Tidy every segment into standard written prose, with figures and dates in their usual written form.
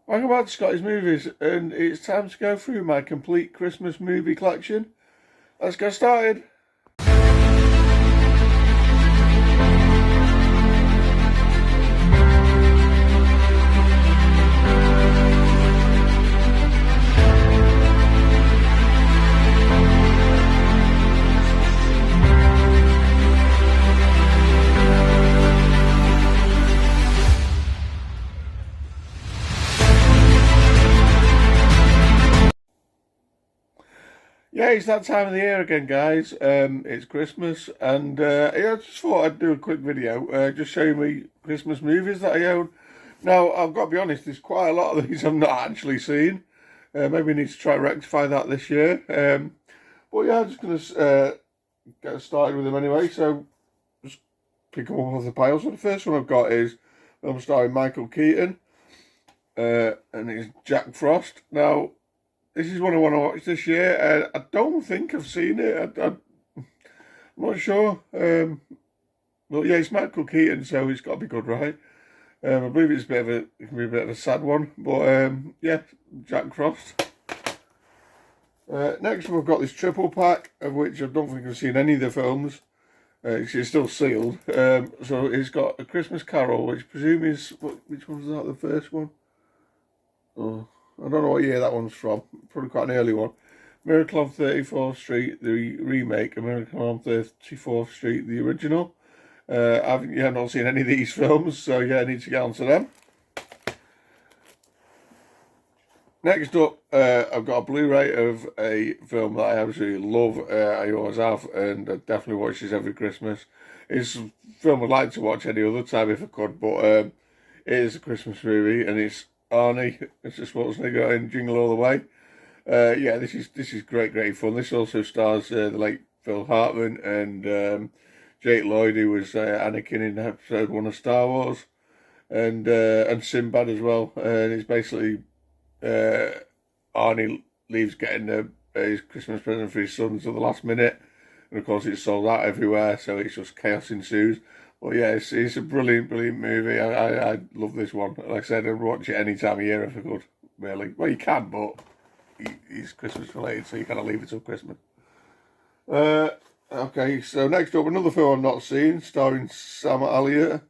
Welcome back to Scotty's Movies, and it's time to go through my complete Christmas movie collection. Let's get started. Yeah, it's that time of the year again, guys. It's Christmas, and I just thought I'd do a quick video, just showing me Christmas movies that I own. Now, I've got to be honest, there's quite a lot of these I've not actually seen. Maybe I need to try and rectify that this year. But yeah, I'm just going to get started with them anyway, so just pick them up off the pile. So the first one I've got is film starring Michael Keaton, and it's Jack Frost. Now, this is one I want to watch this year. I don't think I've seen it. I'm not sure. Well, yeah, it's Michael Keaton, so it's got to be good, right? I believe it can be a bit of a sad one, but yeah, Jack Frost. Next, we've got this triple pack, of which I don't think I've seen any of the films. It's still sealed. So it's got A Christmas Carol, which I presume is which one was that? The first one? Oh, I don't know what year that one's from. Probably quite an early one. Miracle on 34th Street, the remake, and Miracle on 34th Street, the original. I've not seen any of these films, so yeah, I need to get onto them. Next up, I've got a Blu-ray of a film that I absolutely love. I always have, and I definitely watch this every Christmas. It's a film I'd like to watch any other time if I could, but it is a Christmas movie, and it's Arnie. It's just Schwarzenegger in Jingle All the Way. Yeah, this is great fun. This also stars the late Phil Hartman and Jake Lloyd, who was Anakin in episode 1 of Star Wars, and Sinbad as well. And it's basically Arnie leaves getting his Christmas present for his sons at the last minute, and of course it's sold out everywhere, so it's just chaos ensues. But yeah, it's a brilliant movie. I love this one. Like I said, I'd watch it any time of year if I could, really. Well, you can, but it's Christmas related, so you kind of leave it till Christmas. Okay, so next up, another film I've not seen, starring Sam Elliott.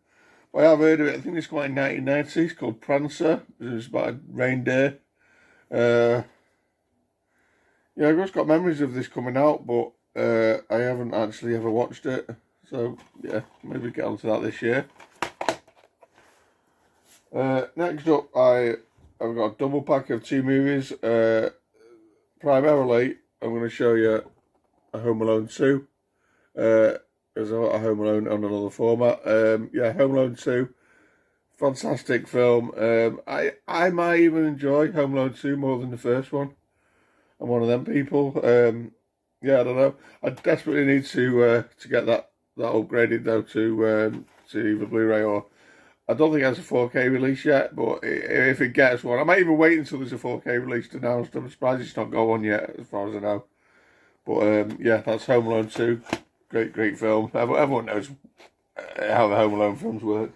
I have heard of it. I think it's quite in 1990. It's called Prancer. It's about a reindeer. Yeah, I've just got memories of this coming out, but I haven't actually ever watched it. So, yeah, maybe get onto that this year. Next up, I've got a double pack of 2 movies. Primarily, I'm going to show you a Home Alone 2. There's a Home Alone on another format. Yeah, Home Alone 2. Fantastic film. I might even enjoy Home Alone 2 more than the first one. I'm one of them people. Yeah, I don't know. I desperately need to get that upgraded though to either Blu-ray or I don't think it has a 4K release yet, but if it gets one, I might even wait until there's a 4K release announced. I'm surprised it's not got one yet, as far as I know. But yeah, that's Home Alone 2. Great film. Everyone knows how the Home Alone films work.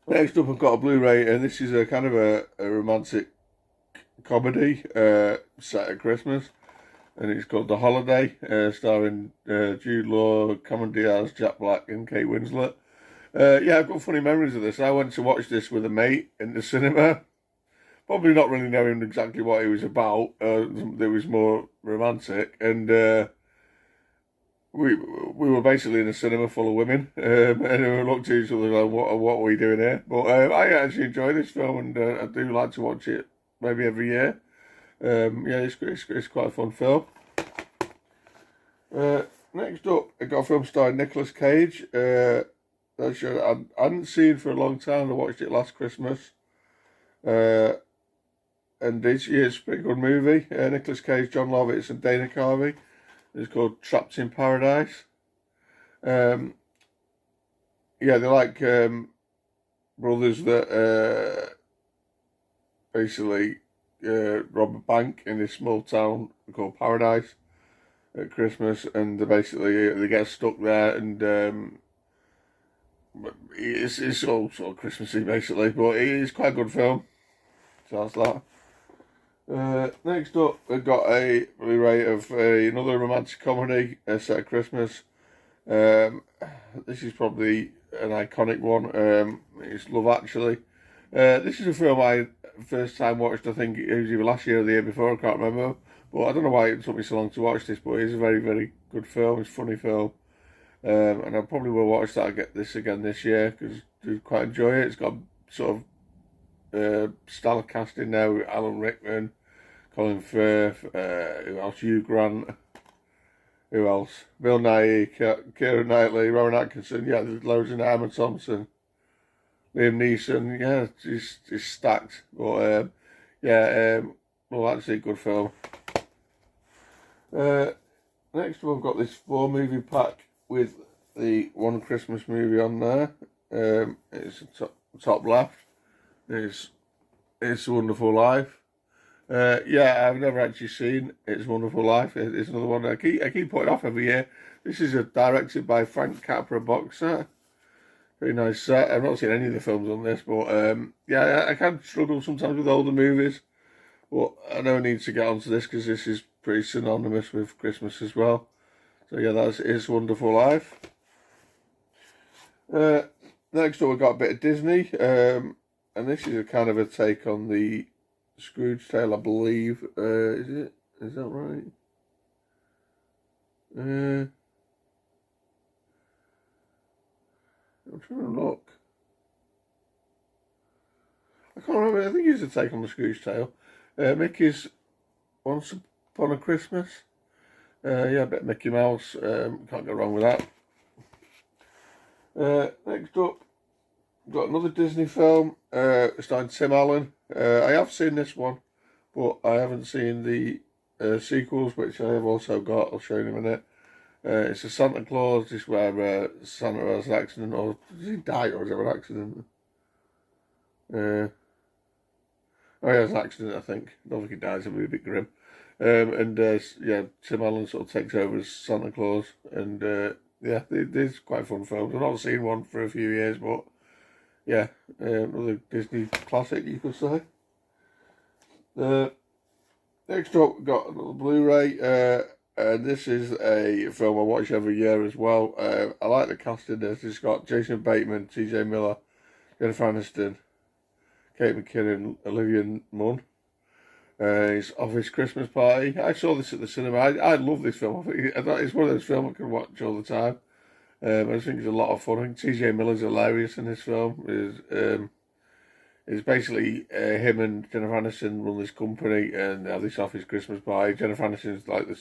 Next up, I've got a Blu-ray, and this is a kind of a romantic comedy set at Christmas. And it's called The Holiday, starring Jude Law, Cameron Diaz, Jack Black, and Kate Winslet. Yeah, I've got funny memories of this. I went to watch this with a mate in the cinema. Probably not really knowing exactly what it was about. It was more romantic, and we were basically in a cinema full of women, and we looked at each other like, "What are we doing here?" But I actually enjoy this film, and I do like to watch it maybe every year. Yeah, it's quite a fun film. Next up, I got a film starring Nicolas Cage. That show I hadn't seen for a long time. I watched it last Christmas. And it's a pretty good movie. Nicolas Cage, John Lovitz, and Dana Carvey. It's called Trapped in Paradise. Yeah, they're like brothers that basically rob a bank in this small town called Paradise at Christmas, and they get stuck there, and but it's all sort of Christmassy basically, but it is quite a good film. So that's that. Next up, we've got a Blu-ray of another romantic comedy set at Christmas. This is probably an iconic one. It's Love Actually. This is a film I first time watched, I think it was either last year or the year before, I can't remember. But I don't know why it took me so long to watch this, but it is a very, very good film. It's a funny film. And I probably will watch that again this year because I quite enjoy it. It's got sort of stellar casting now with Alan Rickman, Colin Firth, who else? Hugh Grant, who else? Bill Nighy, Keira Knightley, Rowan Atkinson. Yeah, there's loads in there. Emma Thompson, Liam Neeson. Yeah, it's stacked. But well, actually, a good film. Next we've got this 4-movie pack with the one Christmas movie on there. It's top left. It's a Wonderful Life. I've never actually seen It's a Wonderful Life. It's another one I keep putting off every year. This is directed by Frank Capra box set. Very nice set. I've not seen any of the films on this, but I can struggle sometimes with older movies. But I know I need to get onto this because this is pretty synonymous with Christmas as well. So yeah, that's It's a Wonderful Life. Next up we've got a bit of Disney. And this is a kind of a take on the Scrooge tale, I believe. Is it? Is that right? I'm trying to look. I can't remember. I think it's a take on the Scrooge tale. Mickey's Once Upon a Christmas. A bit of Mickey Mouse. Can't go wrong with that. Next up, we've got another Disney film starring Tim Allen. I have seen this one, but I haven't seen the sequels, which I have also got. I'll show you in a minute. It's a Santa Claus. This is where Santa has an accident, or does he die, or is there an accident? He has an accident, I think. I don't think he dies, it'll be a bit grim. Tim Allen sort of takes over as Santa Claus, and it's quite a fun film. I've not seen one for a few years, but yeah, another Disney classic, you could say. Next up, we've got another Blu-ray. This is a film I watch every year as well. I like the cast in this. It's got Jason Bateman, T.J. Miller, Jennifer Aniston, Kate McKinnon, Olivia Munn. It's Office Christmas Party. I saw this at the cinema. I love this film. It's one of those films I can watch all the time. I just think it's a lot of fun. I think T.J. Miller's hilarious in this film. It's basically him and Jennifer Aniston run this company and have this Office Christmas Party. Jennifer Aniston's like the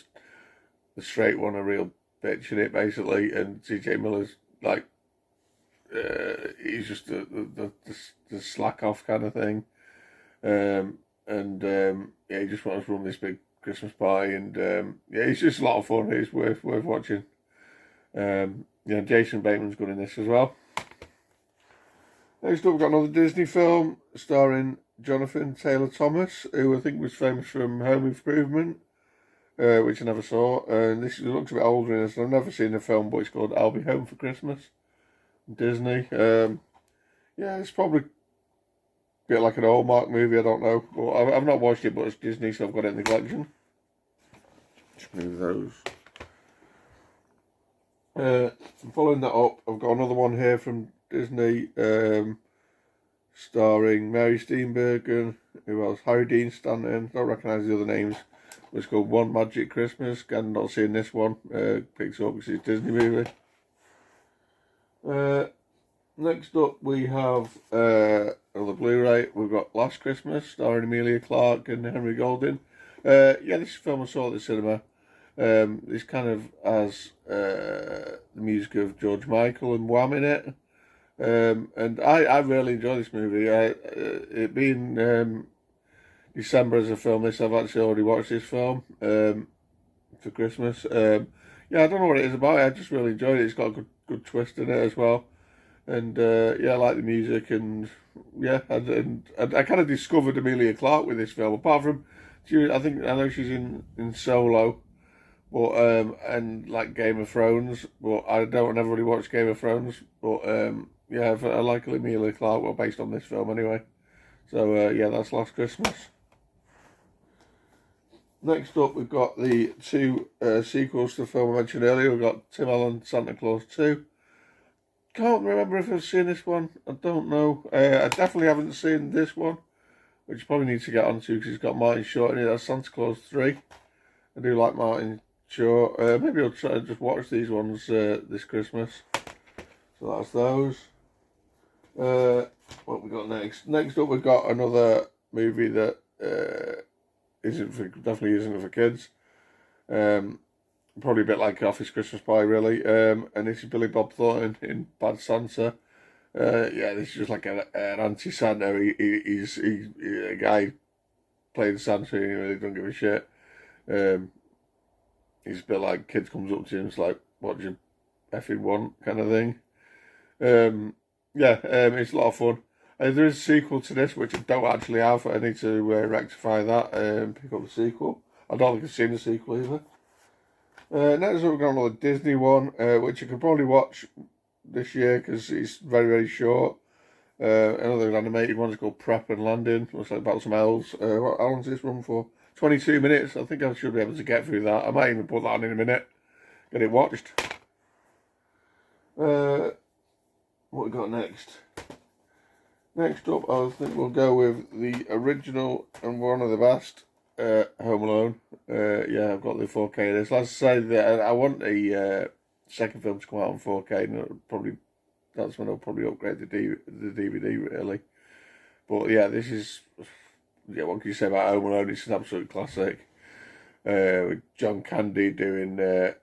straight one, a real bitch in it, basically, and T.J. Miller's like he's just the slack off kind of thing. He just wants to run this big Christmas party, and it's just a lot of fun. It's worth watching. Jason Bateman's good in this as well. Next up, we've got another Disney film starring Jonathan Taylor Thomas, who I think was famous from Home Improvement, which I never saw. And this looks a bit older than this. I've never seen the film, but it's called I'll Be Home for Christmas. Disney. It's probably a bit like an Hallmark movie, I don't know. Well, I've not watched it, but it's Disney, so I've got it in the collection. Just move those. Following that up, I've got another one here from Disney, starring Mary Steenburgen, who else? Harry Dean Stanton, don't recognise the other names. It's called One Magic Christmas. Again, not seeing this one. Picks up because it's a Disney movie. Next up, we have another Blu-ray. We've got Last Christmas, starring Emilia Clarke and Henry Golding. This is a film I saw at the cinema. This kind of has the music of George Michael and Wham in it. And I really enjoy this movie. It being December as a film, I've actually already watched this film for Christmas. I don't know what it is about it. I just really enjoyed it. It's got a good twist in it as well. And I like the music, and I kind of discovered Emilia Clarke with this film. Apart from, I know she's in Solo, but and like Game of Thrones, but I never really watched Game of Thrones. But yeah, I like Emilia Clarke, well, based on this film anyway. So yeah, that's Last Christmas. Next up, we've got the two sequels to the film I mentioned earlier. We've got Tim Allen Santa Claus 2. Can't remember if I've seen this one. I don't know. I definitely haven't seen this one, which you probably need to get onto because it's got Martin Short in it. That's Santa Claus 3. I do like Martin Short. Maybe I'll try to just watch these ones this Christmas. So that's those. What we got next? Next up, we've got another movie that definitely isn't for kids. Probably a bit like Office Christmas Pie, really. And this is Billy Bob Thornton in Bad Santa. Yeah, this is just like an anti-Santa. He's a guy playing Santa and he really doesn't give a shit. He's a bit like kids comes up to you and it's like, what do you effing want, kind of thing. It's a lot of fun. There is a sequel to this, which I don't actually have. I need to rectify that and pick up the sequel. I don't think I've seen the sequel either. Next up, we've got another Disney one, which you can probably watch this year because it's very, very short. Another animated one is called Prep and Landing. Looks like about some elves. How long does this run for? 22 minutes. I think I should be able to get through that. I might even put that on in a minute. Get it watched. What we got next? Next up, I think we'll go with the original and one of the best, Home Alone. Yeah, I've got the 4K of this. Let's say that I want the second film to come out on 4K, and that's when I'll probably upgrade the DVD, really. But yeah, this is, yeah, what can you say about Home Alone? It's an absolute classic. With John Candy doing a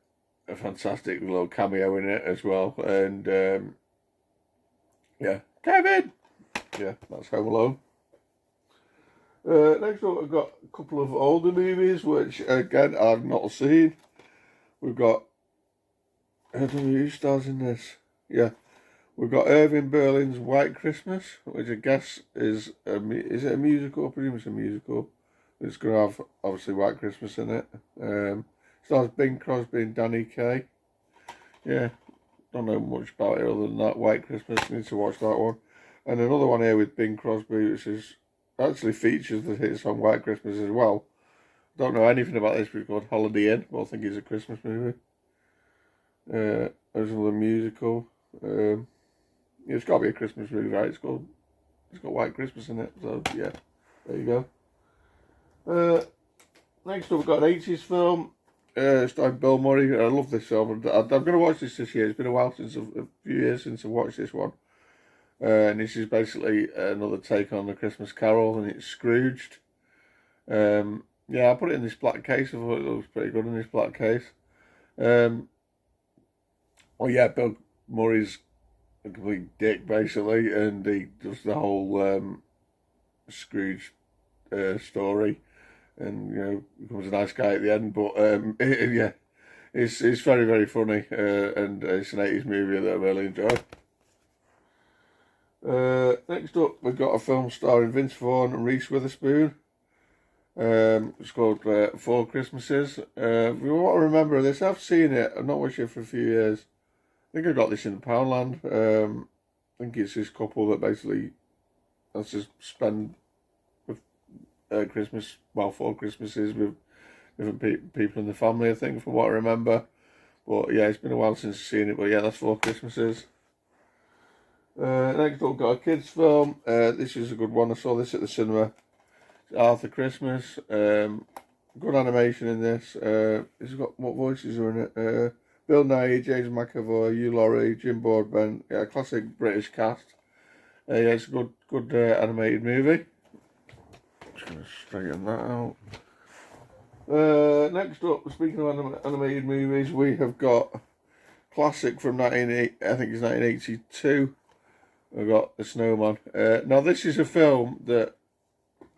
fantastic little cameo in it as well. And yeah, Kevin! Yeah, that's Home Alone. Next up, we've got a couple of older movies, which again I've not seen. We've got, I don't know who stars in this. Yeah, we've got Irving Berlin's White Christmas, which I guess is it a musical? I presume it's a musical. It's going to have obviously White Christmas in it. Stars Bing Crosby and Danny Kaye. Yeah, don't know much about it other than that. White Christmas, need to watch that one. And another one here with Bing Crosby, which is actually features the hit song White Christmas as well. Don't know anything about this, but it's called Holiday Inn. Well, I think it's a Christmas movie. There's another musical. It's got to be a Christmas movie, right? It's got White Christmas in it. So yeah, there you go. Next up, we've got an 80s film. Starring Bill Murray. I love this film. I'm going to watch this year. It's been a few years since I watched this one. And this is basically another take on the Christmas Carol, and it's Scrooged. Yeah, I put it in this black case. I thought it looks pretty good in this black case. Well, yeah, Bill Murray's a complete dick, basically, and he does the whole Scrooge story, and, you know, becomes a nice guy at the end, but, yeah, it's very, very funny, and it's an 80s movie that I really enjoy. Next up, we've got a film starring Vince Vaughn and Reese Witherspoon. It's called Four Christmases. If you want to remember this, I've seen it. I've not watched it for a few years. I think I got this in Poundland. I think it's this couple that basically has to spend with Christmas, well, 4 Christmases with different people in the family, I think, from what I remember. But yeah, it's been a while since I've seen it. But yeah, that's 4 Christmases. Next up, we've got a kids' film. This is a good one. I saw this at the cinema. It's Arthur Christmas. Good animation in this. It's got, what voices are in it? Bill Nighy, James McAvoy, Hugh Laurie, Jim Broadbent. Yeah, classic British cast. Yeah, it's a good animated movie. Just going to straighten that out. Next up, speaking of animated movies, we have got classic from I think it's 1982. We've got The Snowman. Now, this is a film that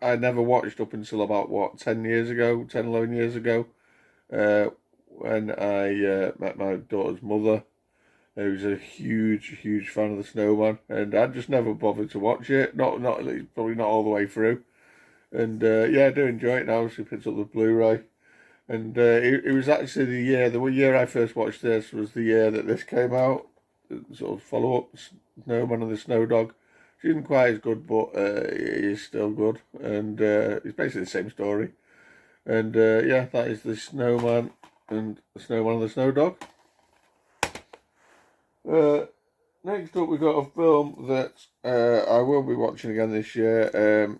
I never watched up until about, 10 years ago, 10, 11 years ago, when I met my daughter's mother, who was a huge, huge fan of The Snowman, and I just never bothered to watch it, probably not all the way through, and yeah, I do enjoy it now. She picked up the Blu-ray, and it was actually the year I first watched this was the year that this came out, sort of follow-up, Snowman and the Snow Dog. She isn't quite as good, but it is still good, and it's basically the same story. And yeah, that is the Snowman and the Snow Dog. Next up, we've got a film that I will be watching again this year.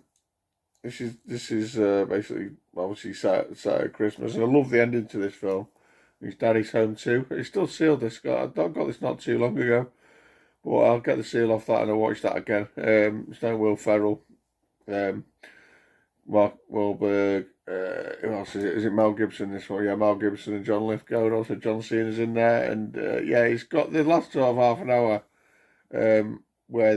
This is basically obviously set at Christmas, and I love the ending to this film. It's Daddy's Home too. It's still sealed. I got this not too long ago, but I'll get the seal off that and I'll watch that again. It's no Will Ferrell, Mark Wahlberg. Who else is it? Is it Mel Gibson? This one, yeah, Mel Gibson and John Lithgow, and also John Cena's in there. And yeah, it's got the last sort of half an hour where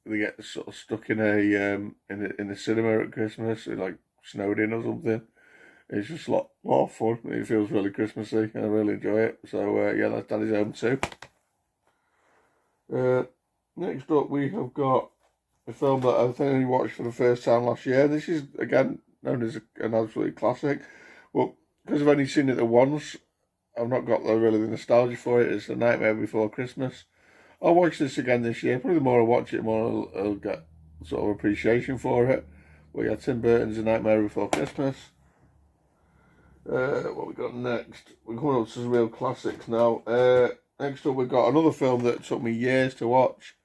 they get sort of stuck in in the cinema at Christmas, like snowed in or something. It's just a lot of fun. It feels really Christmassy, and I really enjoy it. So yeah, that's Daddy's Home too. Next up, we have got a film that I think I watched for the first time last year. This is again known as an absolute classic, but because I've only seen it the once, I've not got really the nostalgia for it. It's The Nightmare Before Christmas. I'll watch this again this year. Probably the more I watch it, the more I'll get sort of appreciation for it. But yeah, Tim Burton's A Nightmare Before Christmas. What we got next? We're coming up to some real classics now. Next up, we've got another film that took me years to watch,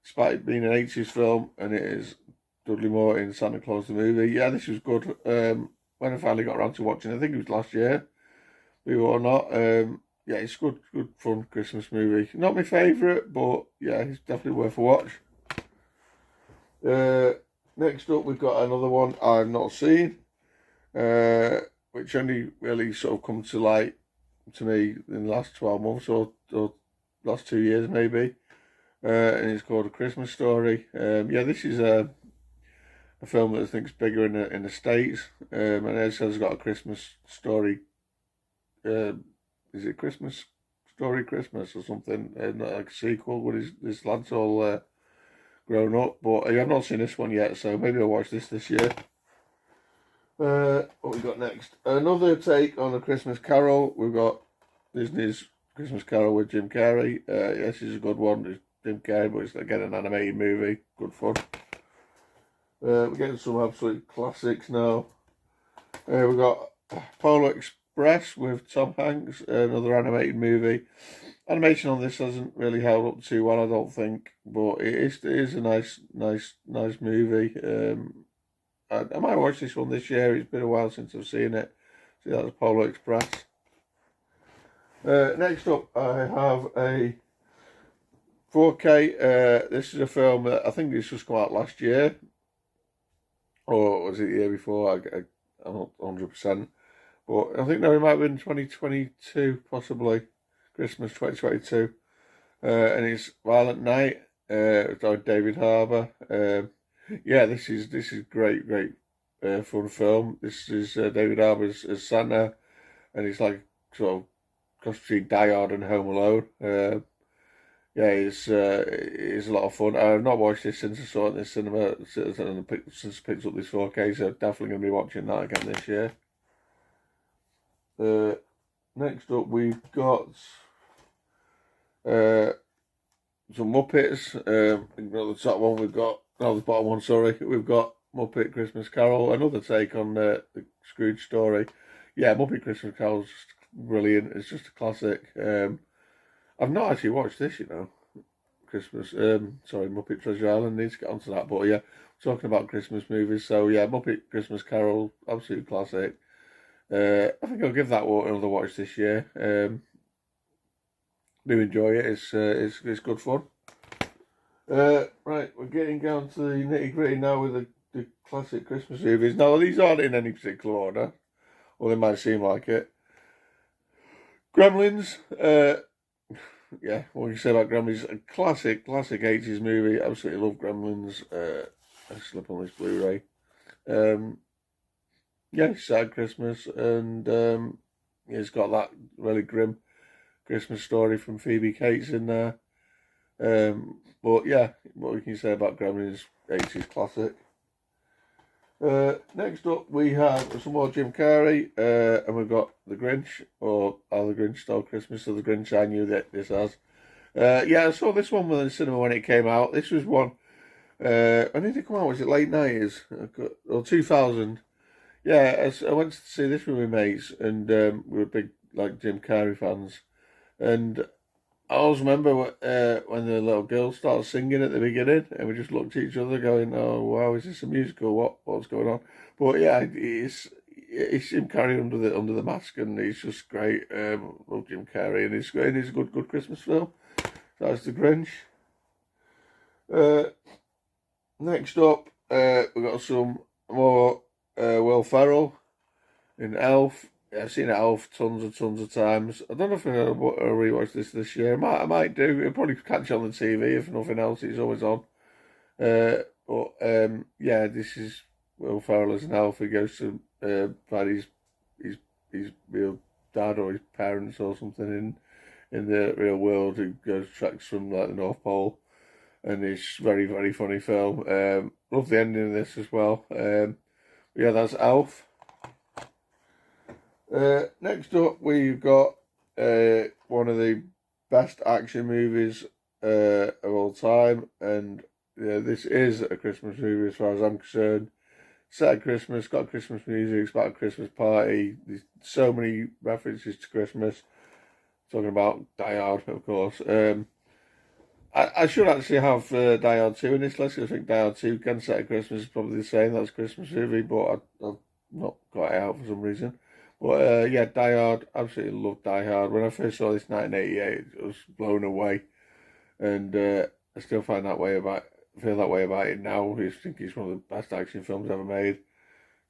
despite it being an 80s film, and it is Dudley Moore in Santa Claus the Movie. Yeah, this was good. When I finally got around to watching, I think it was last year, believe it or not. Yeah, it's good fun Christmas movie. Not my favourite, but yeah, it's definitely worth a watch. Next up, we've got another one I've not seen, which only really sort of come to light to me in the last 12 months or last 2 years maybe. And it's called A Christmas Story. Yeah, this is a film that I think is bigger in the States, and it has got a Christmas story. Is it Christmas Story Christmas or something? Like a sequel where this lad's all grown up. But I've not seen this one yet, so maybe I'll watch this year. What we got next? Another take on A Christmas Carol. We've got Disney's Christmas Carol with Jim Carrey. Yes, it's a good one. It's Jim Carrey, but it's again an animated movie. Good fun. We're getting some absolute classics now. We've got Polo Express with Tom Hanks, another animated movie. Animation on this hasn't really held up too well, I don't think, but it is a nice movie. I might watch this one this year. It's been a while since I've seen it. See, that's Polo Express. Next up, I have a 4K. This is a film that I think this just come out last year, or was it the year before? I'm not 100%, but I think no, it might have been 2022, possibly Christmas 2022. And it's Violent Night. It's by David Harbour. Yeah, this is great fun film. This is David Harbour as Santa, and it's like sort of cross between Die Hard and Home Alone. Yeah, it's a lot of fun. I've not watched this since I saw it in the cinema, since I picked up this 4K, so definitely going to be watching that again this year. Next up, we've got some Muppets. The top one we've got, no, the bottom one, sorry. We've got Muppet Christmas Carol, another take on the Scrooge story. Yeah, Muppet Christmas Carol is just brilliant. It's just a classic. I've not actually watched this, you know. Muppet Treasure Island, needs to get onto that. But yeah, talking about Christmas movies. So yeah, Muppet Christmas Carol, absolute classic. I think I'll give that another watch this year. Do enjoy it. It's good fun. Right, we're getting down to the nitty gritty now with the classic Christmas movies. Now these aren't in any particular order, or they might seem like it. Gremlins. Yeah, what can you say about Gremlins? A classic 80s movie. Absolutely love Gremlins. I slip on this Blu-ray. Yeah, sad Christmas, and it's got that really grim Christmas story from Phoebe Cates in there. But yeah, what can you say about Gremlins? 80s classic. Next up, we have some more Jim Carrey, and we've got The Grinch, or How the Grinch Stole Christmas, or The Grinch I Knew That This As. Yeah, I saw this one in the cinema when it came out. This was one. When did it come out? Was it late 90s or 2000? Yeah, I went to see this with my mates, and we were big like Jim Carrey fans. And I always remember when the little girl started singing at the beginning, and we just looked at each other, going, "Oh wow, is this a musical? What's going on?" But yeah, it's Jim Carrey under the mask, and he's just great. Love Jim Carrey, and he's great. And he's a good Christmas film. That's the Grinch. Uh, Next up, we got some more Will Ferrell in Elf. Yeah, I've seen Elf tons of times. I don't know if I'll rewatch this year. I might do. It'll probably catch on the TV if nothing else. It's always on. But yeah, this is Will Ferrell as an elf. He goes to find his real dad or his parents or something in the real world. Who goes tracks from like the North Pole, and it's very funny film. Love the ending of this as well. Yeah, that's Elf. Next up, we've got one of the best action movies of all time, and this is a Christmas movie as far as I'm concerned. Set at Christmas, got Christmas music, it's about a Christmas party. There's so many references to Christmas. Talking about Die Hard, of course. I should actually have Die Hard 2 in this list. I think Die Hard 2 can set at Christmas is probably the same. That's a Christmas movie, but I've not got it out for some reason. But yeah, Die Hard, absolutely love Die Hard. When I first saw this in 1988, I was blown away, and I still feel that way about it now. I think it's one of the best action films ever made.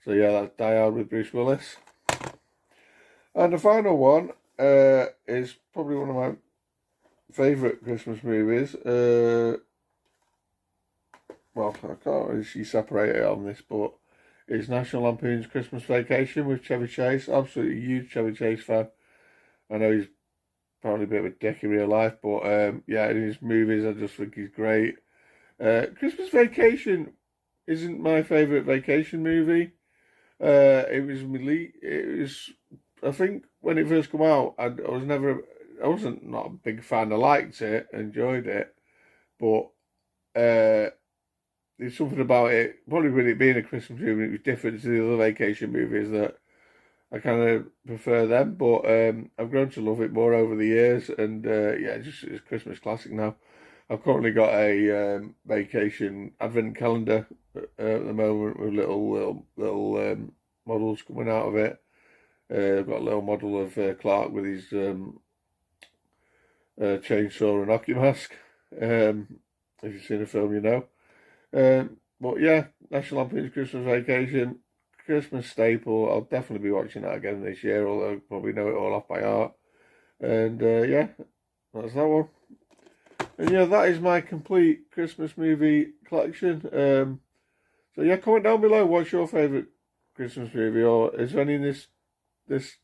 So yeah, that's Die Hard with Bruce Willis. And the final one is probably one of my favourite Christmas movies. Well, I can't really separate it on this, but it's National Lampoon's Christmas Vacation with Chevy Chase. Absolutely huge Chevy Chase fan. I know he's probably a bit of a dick in real life, but yeah, in his movies, I just think he's great. Christmas Vacation isn't my favourite vacation movie. It was, I think, when it first came out, I wasn't not a big fan. I liked it, enjoyed it, but there's something about it. Probably with it being a Christmas movie, it was different to the other vacation movies that I kind of prefer them. But I've grown to love it more over the years, and yeah, it's a Christmas classic now. I've currently got a vacation advent calendar at the moment with little models coming out of it. I've got a little model of Clark with his chainsaw and hockey mask. If you've seen the film, you know. But yeah, National Lampoon's Christmas Vacation, Christmas staple. I'll definitely be watching that again this year, although I probably know it all off by heart. And yeah, that's that one. And yeah, that is my complete Christmas movie collection. So yeah, comment down below. What's your favourite Christmas movie, or is there any in this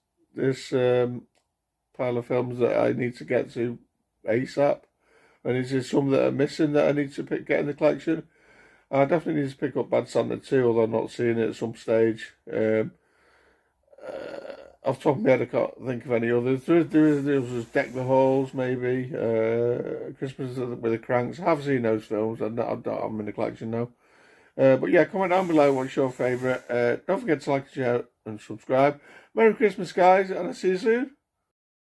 pile of films that I need to get to ASAP? And is there some that are missing that I need to get in the collection? I definitely need to pick up Bad Santa 2, although I'm not seeing it at some stage. Off the top of my head, I can't think of any others. There was Deck the Halls, maybe. Christmas with the Cranks. I have seen those films. I'm in the collection now. But yeah, comment down below what's your favourite. Don't forget to like, share and subscribe. Merry Christmas, guys, and I'll see you soon.